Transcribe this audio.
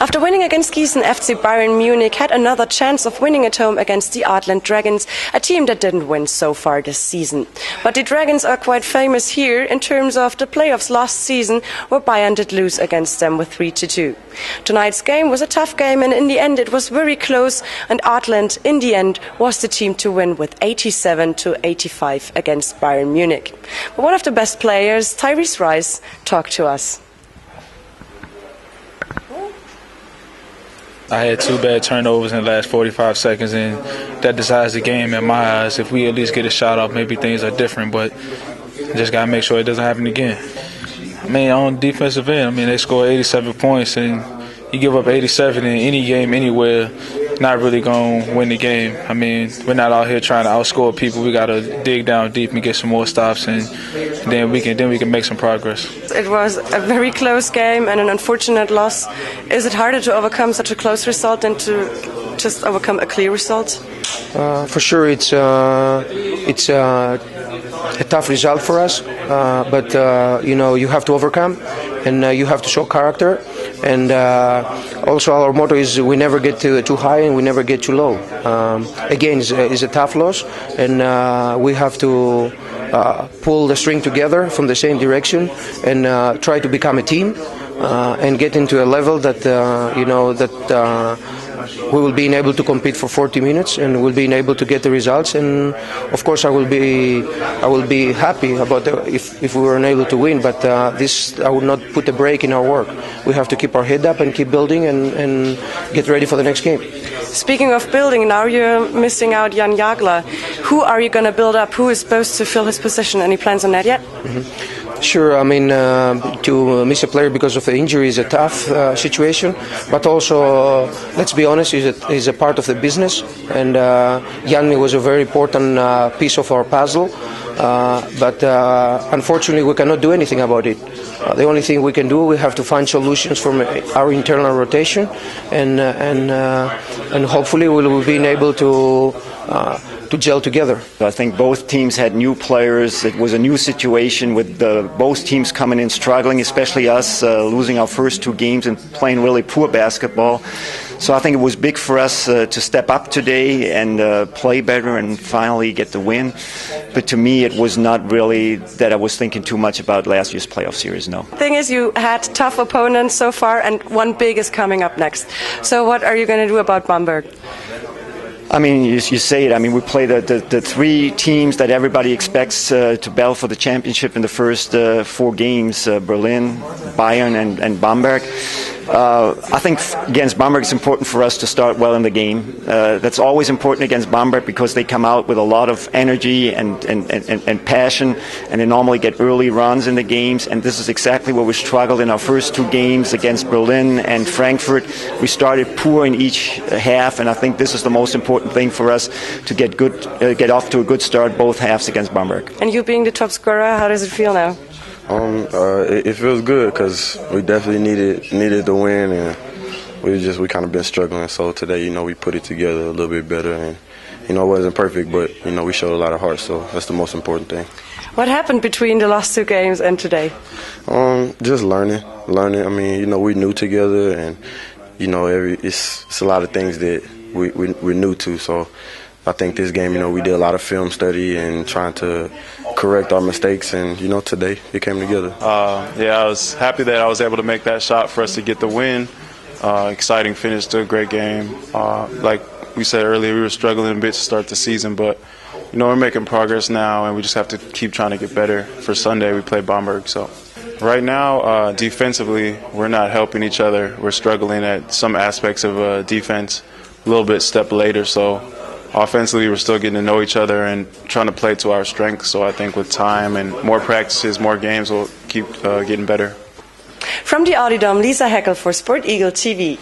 After winning against Gießen, FC Bayern Munich had another chance of winning at home against the Artland Dragons, a team that didn't win so far this season. But the Dragons are quite famous here in terms of the playoffs last season, where Bayern did lose against them with 3-2. Tonight's game was a tough game, and in the end it was very close, and Artland in the end was the team to win with 87-85 against Bayern Munich. But one of the best players, Bryce, talked to us. I had 2 bad turnovers in the last 45 seconds, and that decides the game in my eyes. If we at least get a shot off, maybe things are different, but just got to make sure it doesn't happen again. I mean, on defensive end, they scored 87 points, and you give up 87 in any game anywhere, not really going to win the game. I mean, we're not out here trying to outscore people. We got to dig down deep and get some more stops, and then we can make some progress. It was a very close game and an unfortunate loss. Is it harder to overcome such a close result than to just overcome a clear result? For sure, it's a tough result for us, but you have to overcome, and you have to show character. And also our motto is we never get too high and we never get too low. Again, it's a tough loss, and we have to pull the string together from the same direction and try to become a team and get into a level that we will be able to compete for 40 minutes and we'll be able to get the results. And of course, I will be happy about if we were unable to win. But I will not put a break in our work. We have to keep our head up and keep building and get ready for the next game. Speaking of building, now you're missing out Jan Jagler. Who are you going to build up? Who is supposed to fill his position? Any plans on that yet? Mm-hmm. Sure, to miss a player because of the injury is a tough situation, but also, let's be honest, is a part of the business, and Jan was a very important piece of our puzzle, but unfortunately we cannot do anything about it. The only thing we can do, we have to find solutions from our internal rotation, and hopefully we will be able to gel together. I think both teams had new players. It was a new situation with both teams coming in struggling, especially us losing our first 2 games and playing really poor basketball. So I think it was big for us to step up today and play better and finally get the win. But to me, it was not really that I was thinking too much about last year's playoff series, no. The thing is, you had tough opponents so far, and one big is coming up next. So what are you going to do about Bamberg? You say it. We play the 3 teams that everybody expects to battle for the championship in the first 4 games, Berlin, Bayern and Bamberg. I think against Bamberg it's important for us to start well in the game. That's always important against Bamberg because they come out with a lot of energy and passion, and they normally get early runs in the games, and this is exactly where we struggled in our first 2 games against Berlin and Frankfurt. We started poor in each half, and I think this is the most important thing for us to get off to a good start both halves against Bamberg. And you being the top scorer, how does it feel now? It feels good because we definitely needed the win, and we kind of been struggling. So today, we put it together a little bit better, and it wasn't perfect, but we showed a lot of heart. So that's the most important thing. What happened between the last 2 games and today? Just learning. We new together, and it's a lot of things that we're new to. So I think this game, we did a lot of film study and trying to correct our mistakes, and today it came together. I was happy that I was able to make that shot for us to get the win. Exciting finish to a great game. Like we said earlier, we were struggling a bit to start the season, but we're making progress now, and we just have to keep trying to get better. For Sunday, we play Bamberg. So right now, defensively, we're not helping each other. We're struggling at some aspects of defense, a little bit step later. So offensively, we're still getting to know each other and trying to play to our strengths. So I think with time and more practices, more games, we'll keep getting better. From the Audi Dome, Lisa Heckel for Sport Eagle TV.